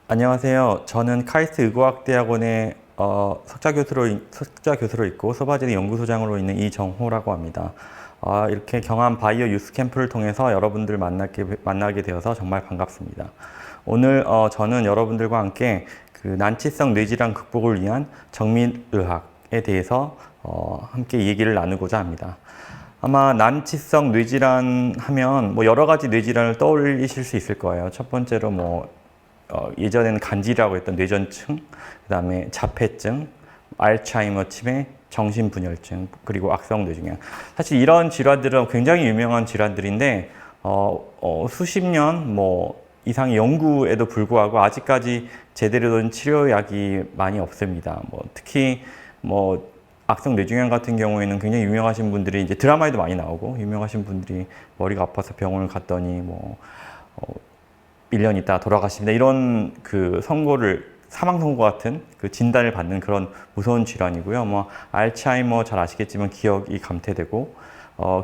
안녕하세요. 저는 카이스트 의과학대학원의 석좌 교수로 있고 소바제리 연구소장으로 있는 이정호라고 합니다. 이렇게 경암 바이오 유스 캠프를 통해서 여러분들 만나게 되어서 정말 반갑습니다. 오늘 저는 여러분들과 함께 그 난치성 뇌질환 극복을 위한 정밀의학에 대해서 함께 얘기를 나누고자 합니다. 아마 난치성 뇌질환 하면 뭐 여러 가지 뇌질환을 떠올리실 수 있을 거예요. 첫 번째로 예전에는 간질이라고 했던 뇌전증, 그 다음에 자폐증, 알츠하이머 치매, 정신분열증, 그리고 악성뇌종양. 사실 이런 질환들은 굉장히 유명한 질환들인데 수십 년 이상의 연구에도 불구하고 아직까지 제대로 된 치료약이 많이 없습니다. 특히 악성뇌종양 같은 경우에는 굉장히 유명하신 분들이 이제 드라마에도 많이 나오고 유명하신 분들이 머리가 아파서 병원을 갔더니 1년 있다가 돌아가십니다. 이런 사망 선고 같은 그 진단을 받는 그런 무서운 질환이고요. 알츠하이머 잘 아시겠지만 기억이 감퇴되고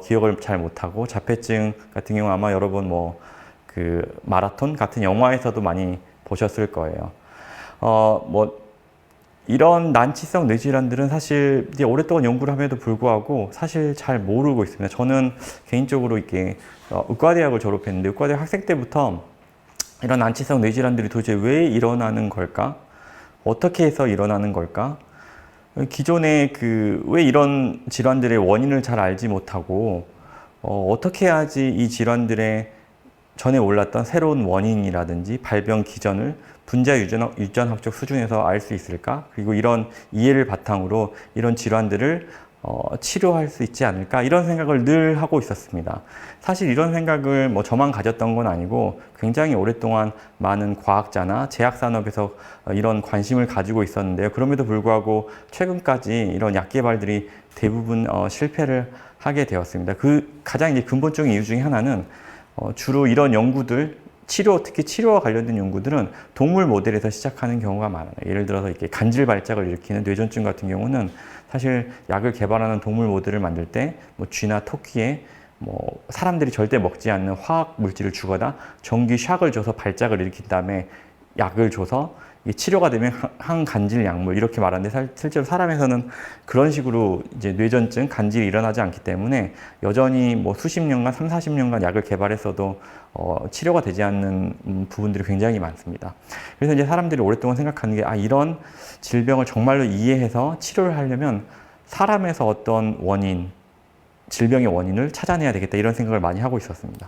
기억을 잘 못하고, 자폐증 같은 경우 아마 여러분 마라톤 같은 영화에서도 많이 보셨을 거예요. 이런 난치성 뇌질환들은 사실 이제 오랫동안 연구를 함에도 불구하고 사실 잘 모르고 있습니다. 저는 개인적으로 이렇게 의과대학을 졸업했는데 의과대학 학생 때부터 이런 난치성 뇌질환들이 도대체 왜 일어나는 걸까? 어떻게 해서 일어나는 걸까? 기존에 왜 이런 질환들의 원인을 잘 알지 못하고 어떻게 해야지 이 질환들의 전에 올랐던 새로운 원인이라든지 발병 기전을 분자 유전학적 수준에서 알 수 있을까? 그리고 이런 이해를 바탕으로 이런 질환들을 치료할 수 있지 않을까? 이런 생각을 늘 하고 있었습니다. 사실 이런 생각을 저만 가졌던 건 아니고 굉장히 오랫동안 많은 과학자나 제약산업에서 이런 관심을 가지고 있었는데요. 그럼에도 불구하고 최근까지 이런 약 개발들이 대부분 실패를 하게 되었습니다. 가장 이제 근본적인 이유 중에 하나는 주로 이런 연구들, 특히 치료와 관련된 연구들은 동물 모델에서 시작하는 경우가 많아요. 예를 들어서 이렇게 간질 발작을 일으키는 뇌전증 같은 경우는 사실 약을 개발하는 동물 모델을 만들 때 쥐나 토끼에 사람들이 절대 먹지 않는 화학 물질을 주거나 전기 샥을 줘서 발작을 일으킨 다음에 약을 줘서 치료가 되면 항간질 약물 이렇게 말하는데, 실제로 사람에서는 그런 식으로 이제 뇌전증, 간질이 일어나지 않기 때문에 여전히 수십 년간, 3, 40년간 약을 개발했어도 치료가 되지 않는 부분들이 굉장히 많습니다. 그래서 이제 사람들이 오랫동안 생각하는 게 이런 질병을 정말로 이해해서 치료를 하려면 사람에서 어떤 질병의 원인을 찾아내야 되겠다, 이런 생각을 많이 하고 있었습니다.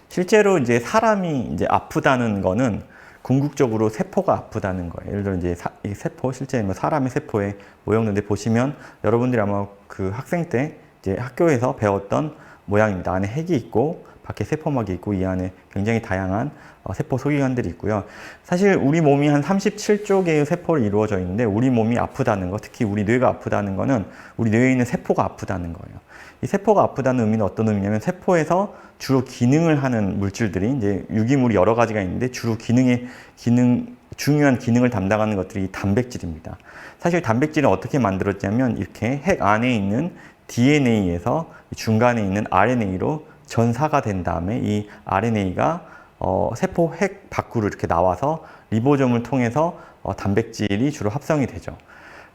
실제로 이제 사람이 이제 아프다는 거는 궁극적으로 세포가 아프다는 거예요. 예를 들어 이제 이 세포, 실제 사람의 세포의 모형인데 보시면 여러분들이 아마 그 학생 때 이제 학교에서 배웠던 모양입니다. 안에 핵이 있고 밖에 세포막이 있고 이 안에 굉장히 다양한 세포 소기관들이 있고요. 사실 우리 몸이 한 37조 개의 세포로 이루어져 있는데 우리 몸이 아프다는 거, 특히 우리 뇌가 아프다는 거는 우리 뇌에 있는 세포가 아프다는 거예요. 이 세포가 아프다는 의미는 어떤 의미냐면 세포에서 주로 기능을 하는 물질들이 이제 유기물이 여러 가지가 있는데 주로 중요한 기능을 담당하는 것들이 단백질입니다. 사실 단백질은 어떻게 만들어지냐면 이렇게 핵 안에 있는 DNA에서 중간에 있는 RNA로 전사가 된 다음에 이 RNA가 세포 핵 밖으로 이렇게 나와서 리보솜을 통해서 단백질이 주로 합성이 되죠.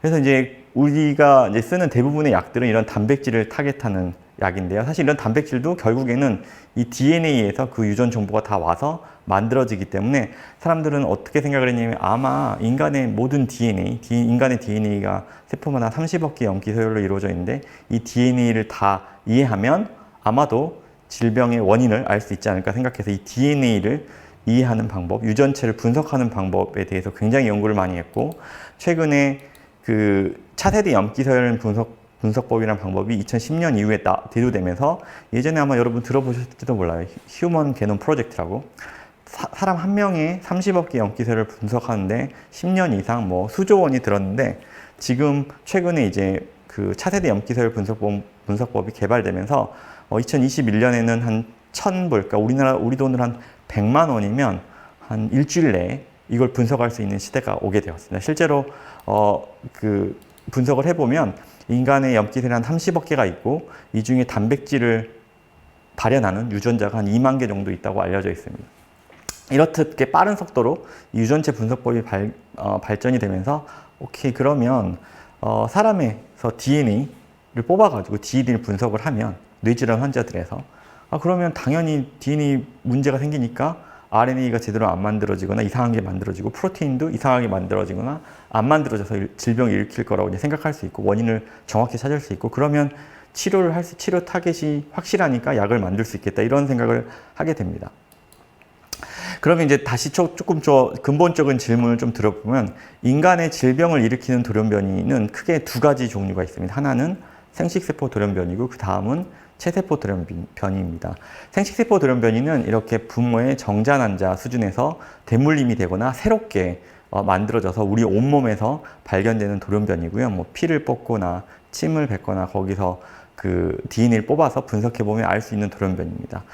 그래서 이제 우리가 이제 쓰는 대부분의 약들은 이런 단백질을 타겟하는 약인데요. 사실 이런 단백질도 결국에는 이 DNA에서 그 유전 정보가 다 와서 만들어지기 때문에 사람들은 어떻게 생각을 했냐면 아마 인간의 모든 인간의 DNA가 세포마다 30억 개의 염기서열로 이루어져 있는데 이 DNA를 다 이해하면 아마도 질병의 원인을 알 수 있지 않을까 생각해서 이 DNA를 이해하는 방법, 유전체를 분석하는 방법에 대해서 굉장히 연구를 많이 했고, 최근에 차세대 염기서열 분석법이라는 방법이 2010년 이후에 대두되면서 예전에 아마 여러분 들어보셨을지도 몰라요. 휴먼 게놈 프로젝트라고. 사람 한 명의 30억 개 염기서열을 분석하는데 10년 이상 수조 원이 들었는데, 지금 최근에 이제 차세대 염기서열 분석법이 개발되면서 2021년에는 한 1000불, 그러니까 우리 돈으로 한 100만 원이면 한 일주일 내에 이걸 분석할 수 있는 시대가 오게 되었습니다. 실제로 분석을 해보면 인간의 염기세는 한 30억 개가 있고 이 중에 단백질을 발현하는 유전자가 한 2만 개 정도 있다고 알려져 있습니다. 이렇게 빠른 속도로 이 유전체 분석법이 발전이 되면서 오케이 그러면 사람에서 DNA를 뽑아가지고 DNA를 분석을 하면 뇌질환 환자들에서 그러면 당연히 DNA 문제가 생기니까 RNA가 제대로 안 만들어지거나 이상한 게 만들어지고 프로테인도 이상하게 만들어지거나 안 만들어져서 질병을 일으킬 거라고 이제 생각할 수 있고 원인을 정확히 찾을 수 있고 그러면 치료 타겟이 확실하니까 약을 만들 수 있겠다 이런 생각을 하게 됩니다. 그러면 이제 다시 조금 근본적인 질문을 좀 들어보면 인간의 질병을 일으키는 돌연변이는 크게 두 가지 종류가 있습니다. 하나는 생식세포 돌연변이고 그 다음은 체세포 돌연변이입니다. 생식세포 돌연변이는 이렇게 부모의 정자난자 수준에서 대물림이 되거나 새롭게 만들어져서 우리 온몸에서 발견되는 돌연변이고요. 뭐 피를 뽑거나 침을 뱉거나 거기서 그 DNA를 뽑아서 분석해보면 알 수 있는 돌연변이입니다.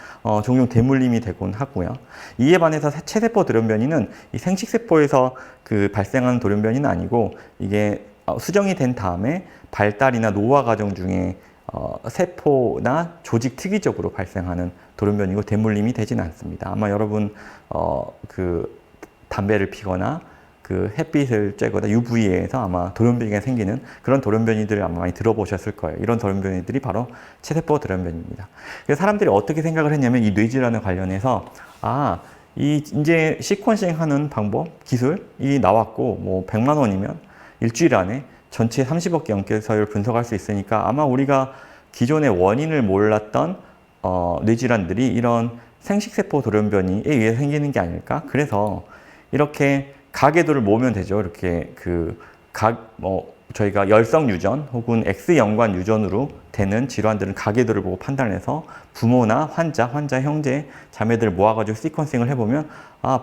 종종 대물림이 되곤 하고요. 이에 반해서 체세포 돌연변이는 이 생식세포에서 그 발생하는 돌연변이는 아니고 이게 수정이 된 다음에 발달이나 노화 과정 중에 세포나 조직 특이적으로 발생하는 돌연변이고 대물림이 되지는 않습니다. 아마 여러분 그 담배를 피거나 그 햇빛을 쬐거나 UV에서 아마 돌연변이가 생기는 그런 돌연변이들을 아마 많이 들어보셨을 거예요. 이런 돌연변이들이 바로 체세포 돌연변이입니다. 그래서 사람들이 어떻게 생각을 했냐면 이 뇌질환에 관련해서 이제 시퀀싱 하는 방법, 기술이 나왔고 뭐 100만 원이면 일주일 안에 전체 30억 개 영계서열 분석할 수 있으니까 아마 우리가 기존의 원인을 몰랐던 뇌질환들이 이런 생식세포 돌연변이에 의해 생기는 게 아닐까? 그래서 이렇게 가계도를 모으면 되죠. 이렇게 저희가 열성 유전 혹은 X연관 유전으로 되는 질환들은 가계도를 보고 판단해서 부모나 환자 형제, 자매들을 모아가지고 시퀀싱을 해보면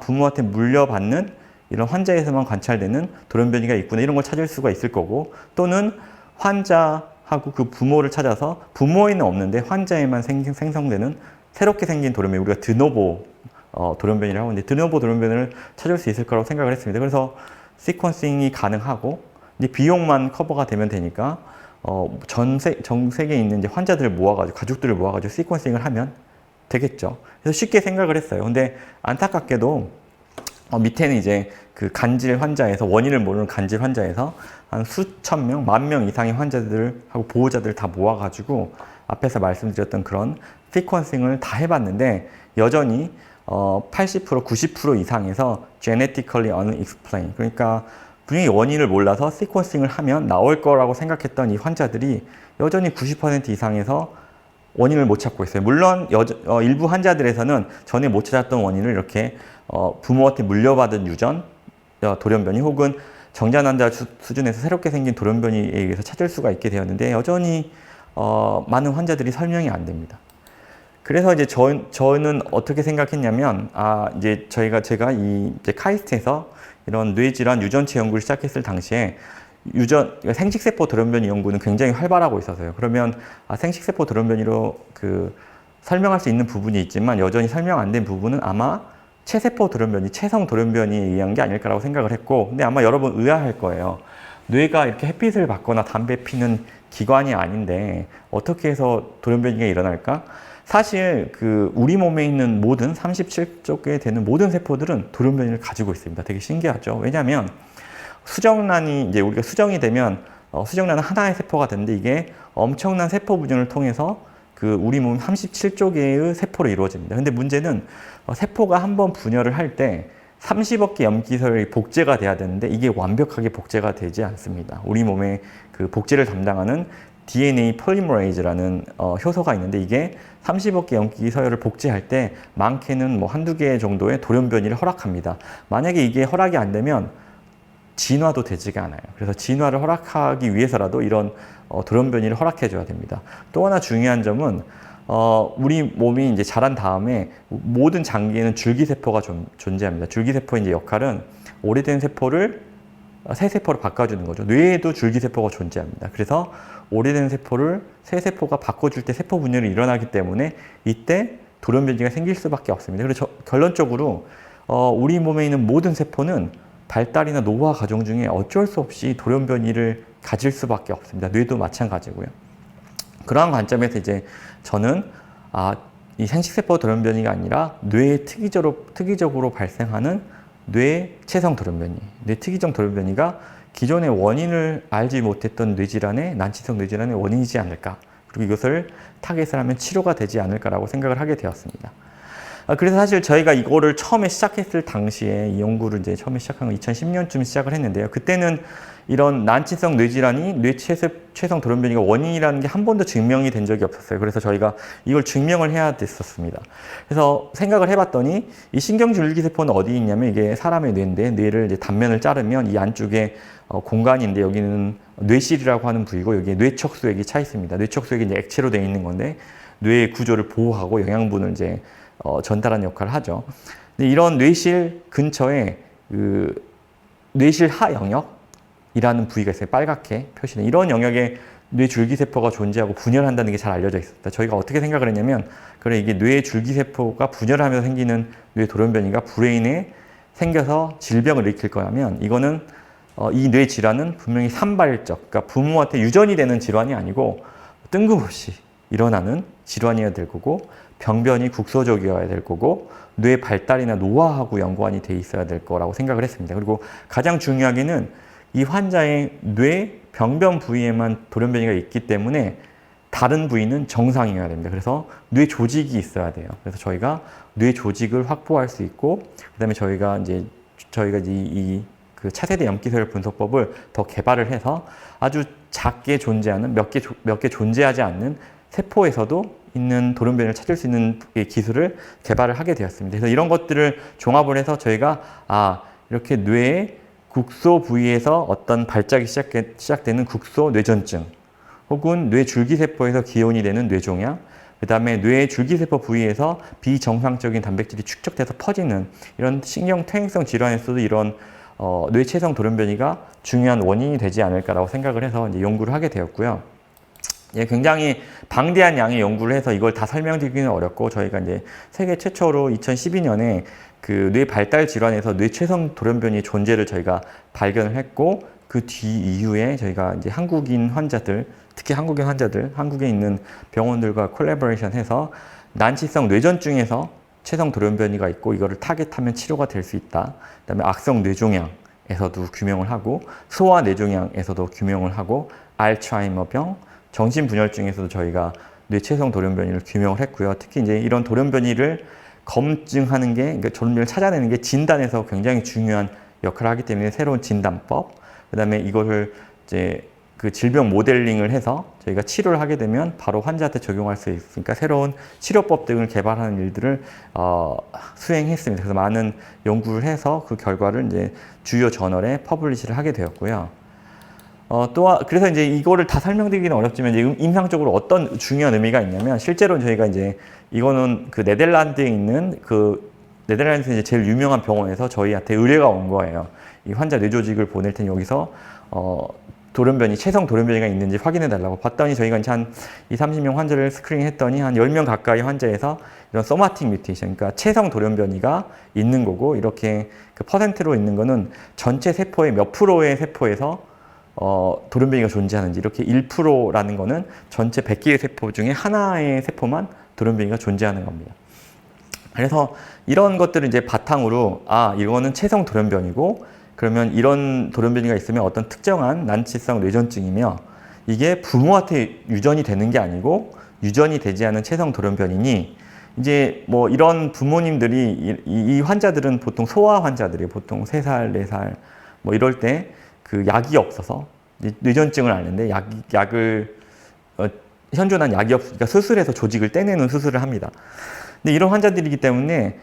부모한테 물려받는 이런 환자에서만 관찰되는 돌연변이가 있구나 이런 걸 찾을 수가 있을 거고 또는 환자하고 그 부모를 찾아서 부모에는 없는데 환자에만 생성되는 새롭게 생긴 돌연변이 우리가 드노보 돌연변이라고 하는데 드노보 돌연변이를 찾을 수 있을 거라고 생각을 했습니다. 그래서 시퀀싱이 가능하고 이제 비용만 커버가 되면 되니까 전 세계에 있는 이제 환자들을 모아가지고 가족들을 모아가지고 시퀀싱을 하면 되겠죠. 그래서 쉽게 생각을 했어요. 근데 안타깝게도 밑에는 이제 그 간질 환자에서 원인을 모르는 간질 환자에서 한 수천 명, 10,000명 이상의 환자들하고 보호자들 다 모아가지고 앞에서 말씀드렸던 그런 시퀀싱을 다 해봤는데 여전히 80%, 90% 이상에서 genetically unexplained 그러니까 분명히 원인을 몰라서 시퀀싱을 하면 나올 거라고 생각했던 이 환자들이 여전히 90% 이상에서 원인을 못 찾고 있어요. 물론 일부 환자들에서는 전에 못 찾았던 원인을 이렇게 부모한테 물려받은 유전, 돌연변이 혹은 정자난자 수준에서 새롭게 생긴 돌연변이에 의해서 찾을 수가 있게 되었는데 여전히 많은 환자들이 설명이 안 됩니다. 그래서 이제 저는 어떻게 생각했냐면 이제 제가 이제 카이스트에서 이런 뇌질환 유전체 연구를 시작했을 당시에 생식세포 돌연변이 연구는 굉장히 활발하고 있어서요. 그러면 생식세포 돌연변이로 설명할 수 있는 부분이 있지만 여전히 설명 안 된 부분은 아마 체세포 돌연변이, 체성 돌연변이에 의한 게 아닐까라고 생각을 했고 근데 아마 여러분 의아할 거예요. 뇌가 이렇게 햇빛을 받거나 담배 피는 기관이 아닌데 어떻게 해서 돌연변이가 일어날까? 사실 우리 몸에 있는 모든 37조 개 되는 모든 세포들은 돌연변이를 가지고 있습니다. 되게 신기하죠. 왜냐하면 수정란이 이제 우리가 수정이 되면 수정란은 하나의 세포가 되는데 이게 엄청난 세포 분열을 통해서 우리 몸 37조 개의 세포로 이루어집니다. 근데 문제는 세포가 한번 분열을 할 때 30억 개 염기서열이 복제가 돼야 되는데 이게 완벽하게 복제가 되지 않습니다. 우리 몸의 복제를 담당하는 DNA 폴리머레이즈라는 효소가 있는데 이게 30억 개 염기서열을 복제할 때 많게는 뭐 한두 개 정도의 돌연변이를 허락합니다. 만약에 이게 허락이 안 되면 진화도 되지가 않아요. 그래서 진화를 허락하기 위해서라도 이런 돌연변이를 허락해 줘야 됩니다. 또 하나 중요한 점은 우리 몸이 이제 자란 다음에 모든 장기에는 줄기세포가 존재합니다. 줄기세포의 이제 역할은 오래된 세포를 새 세포로 바꿔주는 거죠. 뇌에도 줄기세포가 존재합니다. 그래서 오래된 세포를 새 세포가 바꿔줄 때 세포 분열이 일어나기 때문에 이때 돌연변이가 생길 수밖에 없습니다. 그래서 결론적으로 우리 몸에 있는 모든 세포는 발달이나 노화 과정 중에 어쩔 수 없이 돌연변이를 가질 수밖에 없습니다. 뇌도 마찬가지고요. 그러한 관점에서 이제 저는 이 생식세포 돌연변이가 아니라 뇌에 특이적으로 발생하는 뇌 체성 돌연변이, 뇌 특이적 돌연변이가 기존의 원인을 알지 못했던 뇌질환의 난치성 뇌질환의 원인이지 않을까. 그리고 이것을 타겟을 하면 치료가 되지 않을까라고 생각을 하게 되었습니다. 그래서 사실 저희가 이거를 처음에 시작했을 당시에 이 연구를 이제 처음에 시작한 건 2010년쯤 시작을 했는데요. 그때는 이런 난치성 뇌질환이 뇌체성 돌연변이가 원인이라는 게 한 번도 증명이 된 적이 없었어요. 그래서 저희가 이걸 증명을 해야 됐었습니다. 그래서 생각을 해봤더니 이 신경줄기세포는 어디 있냐면 이게 사람의 뇌인데 뇌를 이제 단면을 자르면 이 안쪽에 공간인데 여기는 뇌실이라고 하는 부위고 여기에 뇌척수액이 차 있습니다. 뇌척수액이 이제 액체로 되어 있는 건데 뇌의 구조를 보호하고 영양분을 이제 전달하는 역할을 하죠. 근데 이런 뇌실 근처에 그 뇌실 하 영역이라는 부위가 있어요. 빨갛게 표시된 이런 영역에 뇌줄기세포가 존재하고 분열한다는 게 잘 알려져 있습니다. 저희가 어떻게 생각을 했냐면 그래 이게 뇌줄기세포가 분열하면서 생기는 뇌돌연변이가 브레인에 생겨서 질병을 일으킬 거라면 이거는 이 뇌질환은 분명히 산발적, 그러니까 부모한테 유전이 되는 질환이 아니고 뜬금없이 일어나는 질환이어야 될 거고 병변이 국소적이어야 될 거고 뇌 발달이나 노화하고 연관이 돼 있어야 될 거라고 생각을 했습니다. 그리고 가장 중요하게는 이 환자의 뇌 병변 부위에만 돌연변이가 있기 때문에 다른 부위는 정상이어야 됩니다. 그래서 뇌 조직이 있어야 돼요. 그래서 저희가 뇌 조직을 확보할 수 있고 그다음에 저희가 이제 그 차세대 염기세열 분석법을 더 개발을 해서 아주 작게 존재하는 몇 개 존재하지 않는 세포에서도 있는 돌연변이를 찾을 수 있는 기술을 개발을 하게 되었습니다. 그래서 이런 것들을 종합을 해서 저희가 이렇게 뇌의 국소 부위에서 어떤 발작이 시작되는 국소 뇌전증 혹은 뇌 줄기세포에서 기원이 되는 뇌종양 그 다음에 뇌 줄기세포 부위에서 비정상적인 단백질이 축적돼서 퍼지는 이런 신경퇴행성 질환에서도 이런 뇌체성 돌연변이가 중요한 원인이 되지 않을까라고 생각을 해서 이제 연구를 하게 되었고요. 굉장히 방대한 양의 연구를 해서 이걸 다 설명드리기는 어렵고 저희가 이제 세계 최초로 2012년에 그 뇌 발달 질환에서 뇌체성 돌연변이의 존재를 저희가 발견을 했고 그 뒤 이후에 저희가 이제 한국인 환자들 특히 한국인 환자들 한국에 있는 병원들과 콜라보레이션 해서 난치성 뇌전증에서 체성 돌연변이가 있고 이거를 타겟하면 치료가 될 수 있다. 그다음에 악성 뇌종양에서도 규명을 하고 소아 뇌종양에서도 규명을 하고 알츠하이머병 정신분열증에서도 저희가 뇌체성 돌연변이를 규명을 했고요. 특히 이제 이런 돌연변이를 검증하는 게, 그러니까 돌연변이를 찾아내는 게 진단에서 굉장히 중요한 역할을 하기 때문에 새로운 진단법, 그 다음에 이거를 이제 그 질병 모델링을 해서 저희가 치료를 하게 되면 바로 환자한테 적용할 수 있으니까 새로운 치료법 등을 개발하는 일들을 수행했습니다. 그래서 많은 연구를 해서 그 결과를 이제 주요 저널에 퍼블리시를 하게 되었고요. 그래서 이제 이거를 다 설명드리기는 어렵지만 이제 임상적으로 어떤 중요한 의미가 있냐면 실제로 저희가 이제 이거는 그 네덜란드에 있는 그 네덜란드에서 이제 제일 유명한 병원에서 저희한테 의뢰가 온 거예요. 이 환자 뇌조직을 보낼 테니 여기서 돌연변이, 체성 돌연변이가 있는지 확인해 달라고 봤더니 저희가 이제 한 20-30명 환자를 스크린 했더니 한 10명 가까이 환자에서 이런 소마틱 뮤테이션, 그러니까 체성 돌연변이가 있는 거고 이렇게 그 퍼센트로 있는 거는 전체 세포의 몇 프로의 세포에서 돌연변이가 존재하는지 이렇게 1%라는 거는 전체 100개의 세포 중에 하나의 세포만 돌연변이가 존재하는 겁니다. 그래서 이런 것들을 이제 바탕으로 이거는 체성 돌연변이고 그러면 이런 돌연변이가 있으면 어떤 특정한 난치성 뇌전증이며 이게 부모한테 유전이 되는 게 아니고 유전이 되지 않은 체성 돌연변이니 이제 뭐 이런 부모님들이 이 환자들은 보통 소아 환자들이에요. 보통 3살, 4살 뭐 이럴 때 그 약이 없어서 뇌전증을 앓는데 약을 현존한 약이 없으니까 수술해서 조직을 떼내는 수술을 합니다. 근데 이런 환자들이기 때문에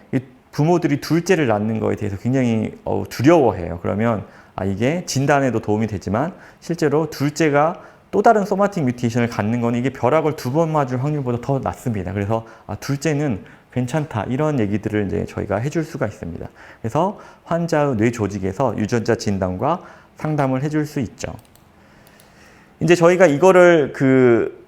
부모들이 둘째를 낳는 거에 대해서 굉장히 두려워해요. 그러면 이게 진단에도 도움이 되지만 실제로 둘째가 또 다른 소마틱 뮤테이션을 갖는 거는 이게 벼락을 2번 맞을 확률보다 더 낮습니다. 그래서 둘째는 괜찮다 이런 얘기들을 이제 저희가 해줄 수가 있습니다. 그래서 환자의 뇌 조직에서 유전자 진단과 상담을 해줄 수 있죠. 이제 저희가 이거를 그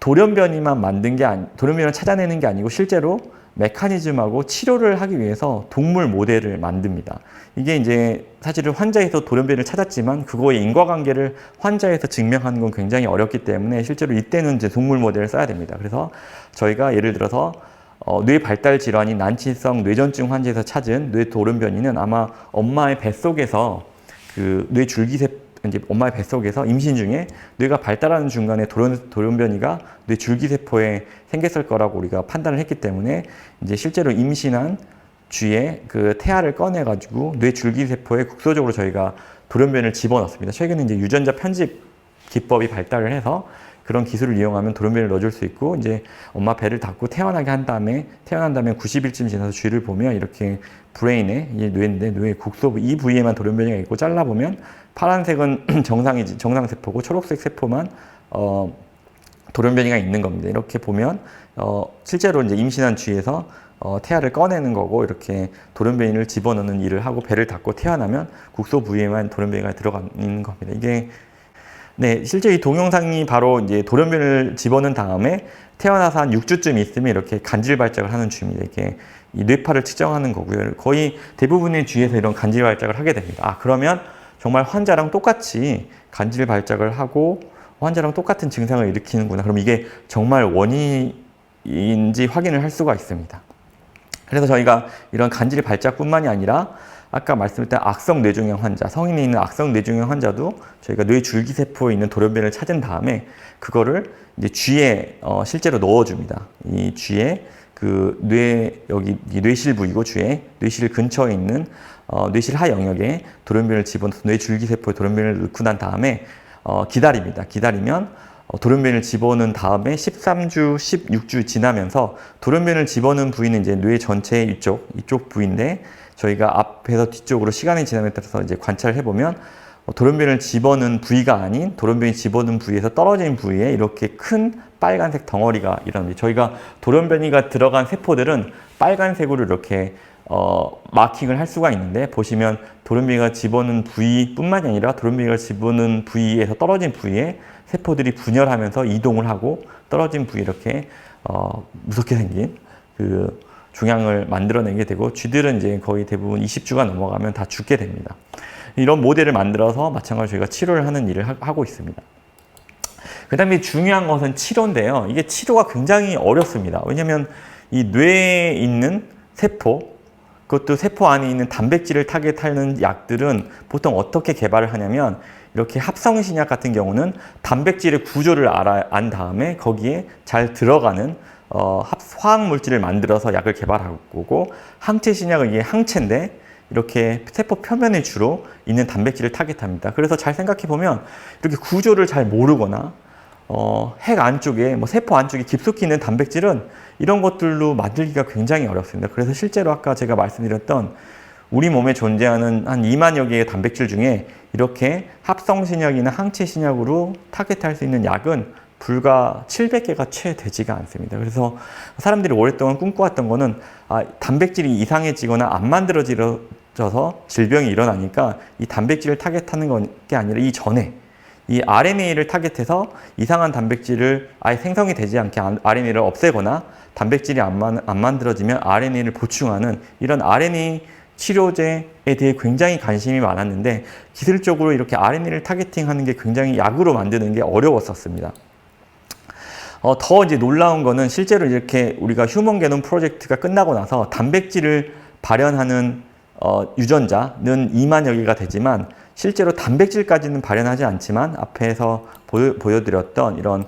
돌연변이만 만든 게 돌연변이를 찾아내는 게 아니고 실제로 메커니즘하고 치료를 하기 위해서 동물 모델을 만듭니다. 이게 이제 사실은 환자에서 돌연변이를 찾았지만 그거의 인과관계를 환자에서 증명하는 건 굉장히 어렵기 때문에 실제로 이때는 이제 동물 모델을 써야 됩니다. 그래서 저희가 예를 들어서 뇌 발달 질환인 난치성 뇌전증 환자에서 찾은 뇌 돌연변이는 아마 엄마의 뱃속에서 그 뇌 줄기세포 이제 엄마의 뱃속에서 임신 중에 뇌가 발달하는 중간에 돌연변이가 뇌 줄기세포에 생겼을 거라고 우리가 판단을 했기 때문에 이제 실제로 임신한 쥐의 그 태아를 꺼내가지고 뇌 줄기세포에 국소적으로 저희가 돌연변이를 집어넣습니다. 최근에 이제 유전자 편집 기법이 발달을 해서 그런 기술을 이용하면 돌연변이를 넣어줄 수 있고 이제 엄마 배를 닫고 태어나게 한 다음에 태어난 다음에 90일쯤 지나서 쥐를 보면 이렇게 브레인에 이게 뇌인데 뇌 국소부 이 부위에만 돌연변이가 있고 잘라보면 파란색은 정상세포고 초록색 세포만 돌연변이가 있는 겁니다. 이렇게 보면 실제로 이제 임신한 쥐에서 태아를 꺼내는 거고 이렇게 돌연변이를 집어넣는 일을 하고 배를 닫고 태어나면 국소 부위에만 돌연변이가 들어가는 겁니다. 이게 네, 실제 이 동영상이 바로 이제 돌연변이를 집어넣은 다음에 태어나서 한 6주쯤 있으면 이렇게 간질 발작을 하는 쥐입니다. 이게 이 뇌파를 측정하는 거고요. 거의 대부분의 쥐에서 이런 간질 발작을 하게 됩니다. 그러면 정말 환자랑 똑같이 간질 발작을 하고 환자랑 똑같은 증상을 일으키는구나. 그럼 이게 정말 원인인지 확인을 할 수가 있습니다. 그래서 저희가 이런 간질 발작뿐만이 아니라 아까 말씀드렸던 악성 뇌종양 환자, 성인에 있는 악성 뇌종양 환자도 저희가 뇌 줄기세포에 있는 돌연변이를 찾은 다음에 그거를 이제 쥐에 실제로 넣어줍니다. 이 쥐에 그 여기 뇌실 부위고 쥐에 뇌실 근처에 있는 뇌실 하 영역에 돌연변이를 집어넣어서 뇌 줄기세포에 돌연변이를 넣고 난 다음에 기다립니다. 기다리면 돌연변이를 집어넣은 다음에 13주, 16주 지나면서 돌연변이를 집어넣은 부위는 이제 뇌 전체의 이쪽 부위인데 저희가 앞에서 뒤쪽으로 시간이 지남에 따라서 이제 관찰을 해보면 돌연변이를 집어넣은 부위가 아닌 돌연변이 집어넣은 부위에서 떨어진 부위에 이렇게 큰 빨간색 덩어리가 일어납니다. 저희가 돌연변이가 들어간 세포들은 빨간색으로 이렇게 마킹을 할 수가 있는데 보시면 돌연변이가 집어넣은 부위뿐만이 아니라 돌연변이가 집어넣은 부위에서 떨어진 부위에 세포들이 분열하면서 이동을 하고 떨어진 부위 이렇게 무섭게 생긴 그 종양을 만들어내게 되고 쥐들은 이제 거의 대부분 20주가 넘어가면 다 죽게 됩니다. 이런 모델을 만들어서 마찬가지로 저희가 치료를 하는 일을 하고 있습니다. 그 다음에 중요한 것은 치료인데요. 이게 치료가 굉장히 어렵습니다. 왜냐하면 이 뇌에 있는 세포, 그것도 세포 안에 있는 단백질을 타겟하는 약들은 보통 어떻게 개발을 하냐면 이렇게 합성신약 같은 경우는 단백질의 구조를 안 다음에 거기에 잘 들어가는 화학물질을 만들어서 약을 개발할 거고 항체신약은 이게 항체인데 이렇게 세포 표면에 주로 있는 단백질을 타겟합니다. 그래서 잘 생각해 보면 이렇게 구조를 잘 모르거나 핵 안쪽에 세포 안쪽에 깊숙이 있는 단백질은 이런 것들로 만들기가 굉장히 어렵습니다. 그래서 실제로 아까 제가 말씀드렸던 우리 몸에 존재하는 한 2만여 개의 단백질 중에 이렇게 합성신약이나 항체신약으로 타겟할 수 있는 약은 불과 700개가 채 되지가 않습니다. 그래서 사람들이 오랫동안 꿈꿔왔던 거는 단백질이 이상해지거나 안 만들어져서 질병이 일어나니까 이 단백질을 타겟하는 게 아니라 이전에 이 RNA를 타겟해서 이상한 단백질을 아예 생성이 되지 않게 RNA를 없애거나 단백질이 안 만들어지면 RNA를 보충하는 이런 RNA 치료제에 대해 굉장히 관심이 많았는데 기술적으로 이렇게 RNA를 타겟팅하는 게 굉장히 약으로 만드는 게 어려웠었습니다. 더 이제 놀라운 거는 실제로 이렇게 우리가 휴먼 게놈 프로젝트가 끝나고 나서 단백질을 발현하는 유전자는 2만여 개가 되지만 실제로 단백질까지는 발현하지 않지만 앞에서 보여드렸던 이런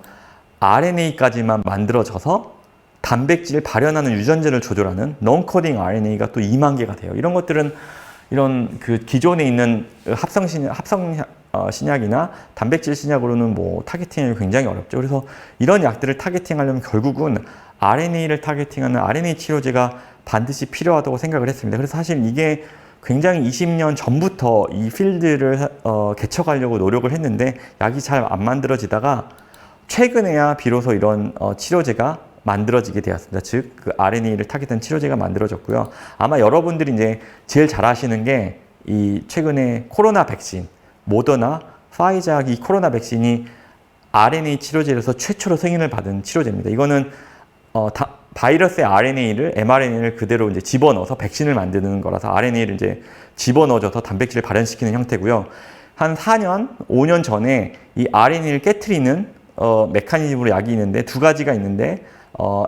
RNA까지만 만들어져서 단백질을 발현하는 유전자를 조절하는 non-coding RNA가 또 2만 개가 돼요. 이런 것들은 이런 그 기존에 있는 합성 신약이나 단백질 신약으로는 타겟팅이 굉장히 어렵죠. 그래서 이런 약들을 타겟팅하려면 결국은 RNA를 타겟팅하는 RNA 치료제가 반드시 필요하다고 생각을 했습니다. 그래서 사실 이게 굉장히 20년 전부터 이 필드를 개척하려고 노력을 했는데 약이 잘 안 만들어지다가 최근에야 비로소 이런 치료제가 만들어지게 되었습니다. 즉, 그 RNA를 타겟한 치료제가 만들어졌고요. 아마 여러분들이 이제 제일 잘 아시는 게 이 최근에 코로나 백신, 모더나, 파이자 이 코로나 백신이 RNA 치료제로서 최초로 승인을 받은 치료제입니다. 이거는 바이러스의 RNA를 mRNA를 그대로 이제 집어넣어서 백신을 만드는 거라서 RNA를 이제 집어넣어줘서 단백질을 발현시키는 형태고요. 한 4년, 5년 전에 이 RNA를 깨트리는 메커니즘으로 약이 있는데 두 가지가 있는데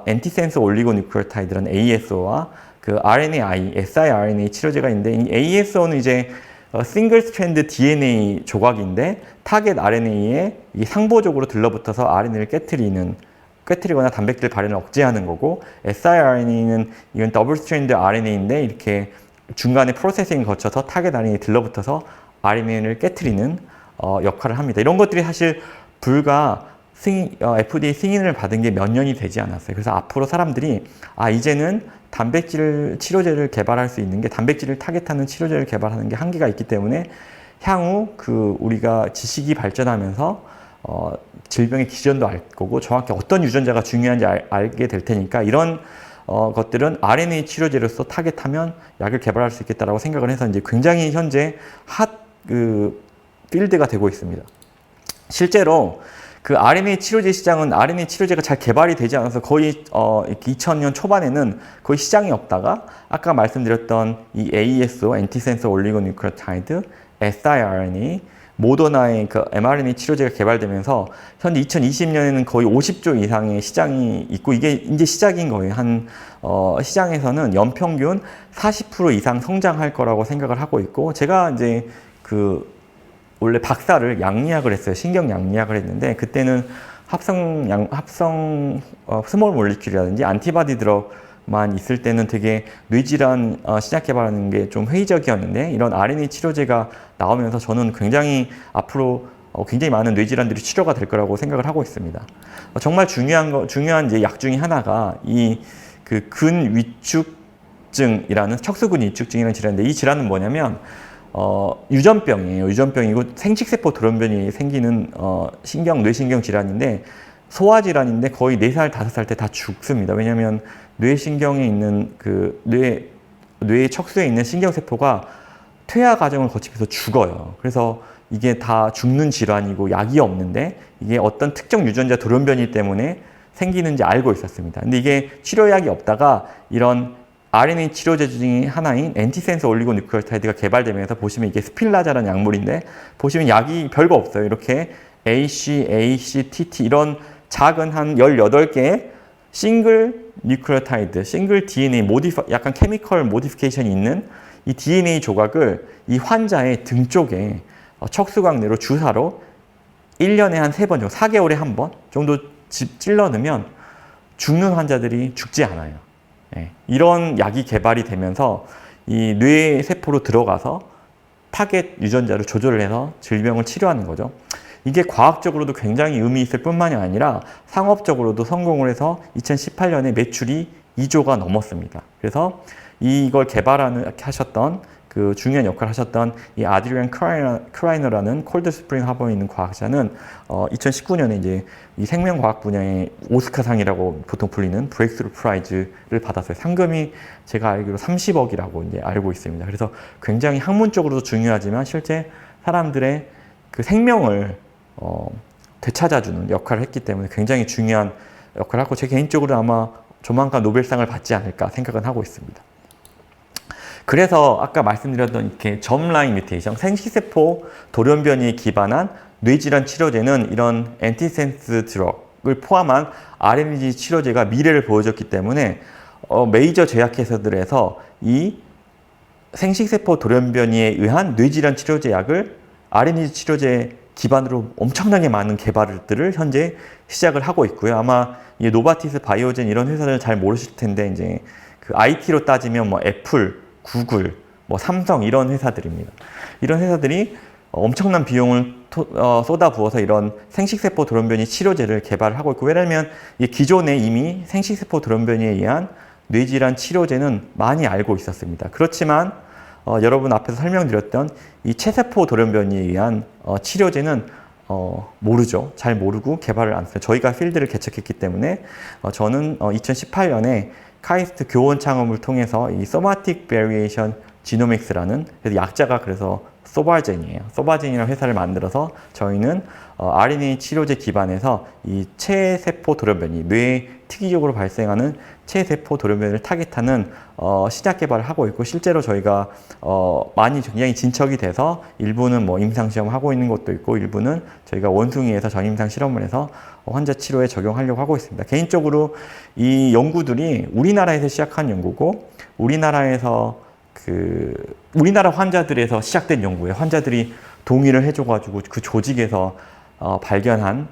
엔티센스 올리고뉴클레오타이드라는 ASO와 그 RNAi, siRNA 치료제가 있는데 이 ASO는 이제 싱글 스트랜드 DNA 조각인데 타겟 RNA에 이 상보적으로 들러붙어서 RNA를 깨트리거나 단백질 발현을 억제하는 거고 siRNA는 이건 더블 스트랜드 RNA인데 이렇게 중간에 프로세싱을 거쳐서 타겟 RNA에 들러붙어서 RNA를 깨트리는 역할을 합니다. 이런 것들이 사실 불과 FDA 승인을 받은 게 몇 년이 되지 않았어요. 그래서 앞으로 사람들이 이제는 단백질 치료제를 개발할 수 있는 게 단백질을 타겟하는 치료제를 개발하는 게 한계가 있기 때문에 향후 우리가 지식이 발전하면서 질병의 기전도 알 거고 정확히 어떤 유전자가 중요한지 알게 될 테니까 이런 것들은 RNA 치료제로서 타겟하면 약을 개발할 수 있겠다라고 생각을 해서 이제 굉장히 현재 필드가 되고 있습니다. 실제로 그 RNA 치료제 시장은 RNA 치료제가 잘 개발이 되지 않아서 거의 2000년 초반에는 거의 시장이 없다가 아까 말씀드렸던 이 ASO, 엔티센스 올리고뉴클레오타이드, siRNA, 모더나의 그 mRNA 치료제가 개발되면서 현재 2020년에는 거의 50조 이상의 시장이 있고 이게 이제 시작인 거예요. 시장에서는 연평균 40% 이상 성장할 거라고 생각을 하고 있고 제가 이제 원래 박사를 양리학을 했어요. 신경 양리학을 했는데 그때는 합성 스몰 몰리큘이라든지 안티바디 드럭만 있을 때는 되게 뇌질환 신약 개발하는 게 좀 회의적이었는데 이런 RNA 치료제가 나오면서 저는 굉장히 앞으로 굉장히 많은 뇌질환들이 치료가 될 거라고 생각을 하고 있습니다. 정말 중요한 이제 약 중에 하나가 근위축증이라는 척수근 위축증이라는 질환인데 이 질환은 뭐냐면 유전병이에요. 유전병이고 생식세포 돌연변이 생기는 뇌신경 질환인데 소아질환인데 거의 4살, 5살 때 다 죽습니다. 왜냐하면 뇌신경에 있는 뇌의 척수에 있는 신경세포가 퇴화 과정을 거치면서 죽어요. 그래서 이게 다 죽는 질환이고 약이 없는데 이게 어떤 특정 유전자 돌연변이 때문에 생기는지 알고 있었습니다. 근데 이게 치료약이 없다가 이런 RNA 치료제 중에 하나인 엔티센스 올리고뉴클레오타이드가 개발되면서 보시면 이게 스필라자라는 약물인데 보시면 약이 별거 없어요. 이렇게 ACTT 이런 작은 한 18개의 싱글 뉴클레오타이드, 싱글 DNA 약간 케미컬 모디피케이션이 있는 이 DNA 조각을 이 환자의 등 쪽에 척수각 내로 주사로 1년에 한 3번 정도, 4개월에 한 번 정도 찔러 넣으면 죽는 환자들이 죽지 않아요. 이런 약이 개발이 되면서 이 뇌세포로 들어가서 타겟 유전자를 조절을 해서 질병을 치료하는 거죠. 이게 과학적으로도 굉장히 의미 있을 뿐만이 아니라 상업적으로도 성공을 해서 2018년에 매출이 2조가 넘었습니다. 그래서 이걸 하셨던 그 중요한 역할을 하셨던 이 아드리안 크라이너라는 콜드스프링 하버에 있는 과학자는 2019년에 이제 이 생명과학 분야의 오스카상이라고 보통 불리는 브레이크스루 프라이즈를 받았어요. 상금이 제가 알기로 30억이라고 이제 알고 있습니다. 그래서 굉장히 학문적으로도 중요하지만 실제 사람들의 그 생명을 되찾아주는 역할을 했기 때문에 굉장히 중요한 역할을 하고 제 개인적으로 아마 조만간 노벨상을 받지 않을까 생각은 하고 있습니다. 그래서 아까 말씀드렸던 이렇게 점라인 뮤테이션, 생식세포 돌연변이에 기반한 뇌질환 치료제는 이런 엔티센스 드럭을 포함한 RNA 치료제가 미래를 보여줬기 때문에 메이저 제약회사들에서 이 생식세포 돌연변이에 의한 뇌질환 치료제 약을 RNA 치료제 기반으로 엄청나게 많은 개발들을 현재 시작을 하고 있고요. 아마 이 노바티스, 바이오젠 이런 회사들은 잘 모르실 텐데 이제 그 IT로 따지면 뭐 애플, 구글, 뭐 삼성 이런 회사들입니다. 이런 회사들이 엄청난 비용을 쏟아부어서 이런 생식세포 돌연변이 치료제를 개발하고 있고 왜냐하면 기존에 이미 생식세포 돌연변이에 의한 뇌질환 치료제는 많이 알고 있었습니다. 그렇지만 여러분 앞에서 설명드렸던 이 체세포 돌연변이에 의한 치료제는 모르죠. 잘 모르고 개발을 안 했어요. 저희가 필드를 개척했기 때문에 저는 2018년에 카이스트 교원 창업을 통해서 이 소마틱 베리에이션 지노믹스라는 그래서 약자가 그래서 소바젠이에요. 소바젠이라는 회사를 만들어서 저희는 RNA 치료제 기반에서 이 체세포 돌연변이, 뇌에 특이적으로 발생하는 체세포 돌연변이를 타깃하는 시작 개발을 하고 있고, 실제로 저희가 많이 굉장히 진척이 돼서 일부는 뭐 임상 시험을 하고 있는 것도 있고, 일부는 저희가 원숭이에서 전임상 실험을 해서 환자 치료에 적용하려고 하고 있습니다. 개인적으로 이 연구들이 우리나라에서 시작한 연구고, 우리나라 환자들에서 시작된 연구예요. 환자들이 동의를 해줘가지고 그 조직에서 발견한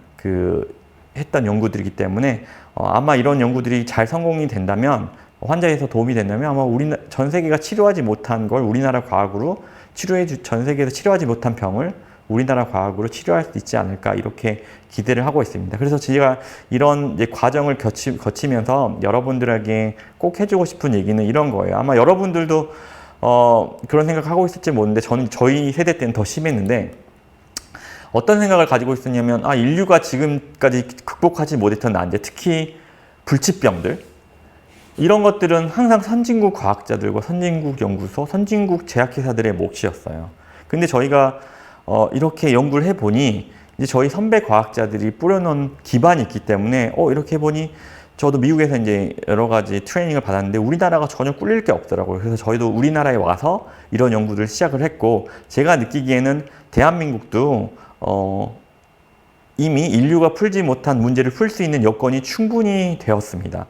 했던 연구들이기 때문에 아마 이런 연구들이 잘 성공이 된다면, 환자에서 도움이 된다면 아마 전 세계가 치료하지 못한 걸 우리나라 과학으로 전 세계에서 치료하지 못한 병을 우리나라 과학으로 치료할 수 있지 않을까, 이렇게 기대를 하고 있습니다. 그래서 제가 이런 이제 과정을 거치면서 여러분들에게 꼭 해주고 싶은 얘기는 이런 거예요. 아마 여러분들도 그런 생각하고 있을지 모르는데, 저희 세대 때는 더 심했는데, 어떤 생각을 가지고 있었냐면, 인류가 지금까지 극복하지 못했던 난제, 특히 불치병들, 이런 것들은 항상 선진국 과학자들과 선진국 연구소, 선진국 제약회사들의 몫이었어요. 근데 저희가 이렇게 연구를 해보니, 이제 저희 선배 과학자들이 뿌려놓은 기반이 있기 때문에 이렇게 해보니, 저도 미국에서 이제 여러 가지 트레이닝을 받았는데 우리나라가 전혀 꿀릴 게 없더라고요. 그래서 저희도 우리나라에 와서 이런 연구를 시작을 했고, 제가 느끼기에는 대한민국도 이미 인류가 풀지 못한 문제를 풀 수 있는 여건이 충분히 되었습니다.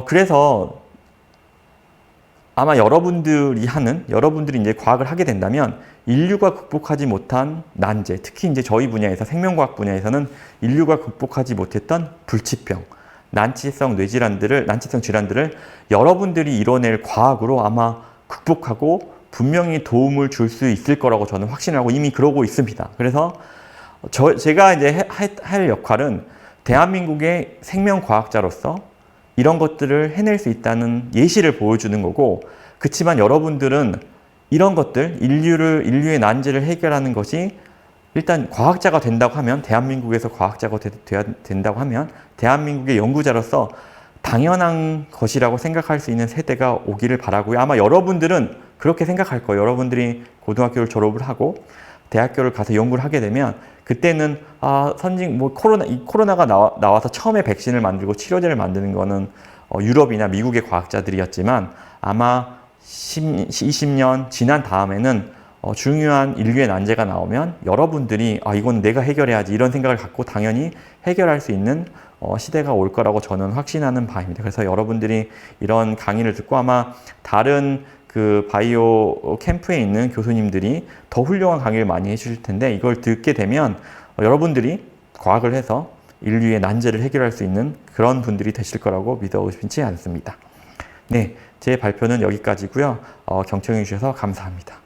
그래서 아마 여러분들이 이제 과학을 하게 된다면, 인류가 극복하지 못한 난제, 특히 이제 저희 분야에서, 생명과학 분야에서는 인류가 극복하지 못했던 불치병, 난치성 질환들을 여러분들이 이뤄낼 과학으로 아마 극복하고 분명히 도움을 줄 수 있을 거라고 저는 확신하고 이미 그러고 있습니다. 그래서 제가 이제 할 역할은 대한민국의 생명과학자로서 이런 것들을 해낼 수 있다는 예시를 보여주는 거고, 그렇지만 여러분들은 이런 것들, 인류의 난제를 해결하는 것이 일단 과학자가 된다고 하면, 대한민국에서 과학자가 된다고 하면 대한민국의 연구자로서 당연한 것이라고 생각할 수 있는 세대가 오기를 바라고요. 아마 여러분들은 그렇게 생각할 거예요. 여러분들이 고등학교를 졸업을 하고 대학교를 가서 연구를 하게 되면, 그때는 코로나가 나와서 처음에 백신을 만들고 치료제를 만드는 거는 유럽이나 미국의 과학자들이었지만, 아마 20년 지난 다음에는 중요한 인류의 난제가 나오면 여러분들이 이건 내가 해결해야지, 이런 생각을 갖고 당연히 해결할 수 있는 시대가 올 거라고 저는 확신하는 바입니다. 그래서 여러분들이 이런 강의를 듣고 아마 다른 바이오 캠프에 있는 교수님들이 더 훌륭한 강의를 많이 해주실 텐데, 이걸 듣게 되면 여러분들이 과학을 해서 인류의 난제를 해결할 수 있는 그런 분들이 되실 거라고 믿어 의심치 않습니다. 네, 제 발표는 여기까지고요. 경청해 주셔서 감사합니다.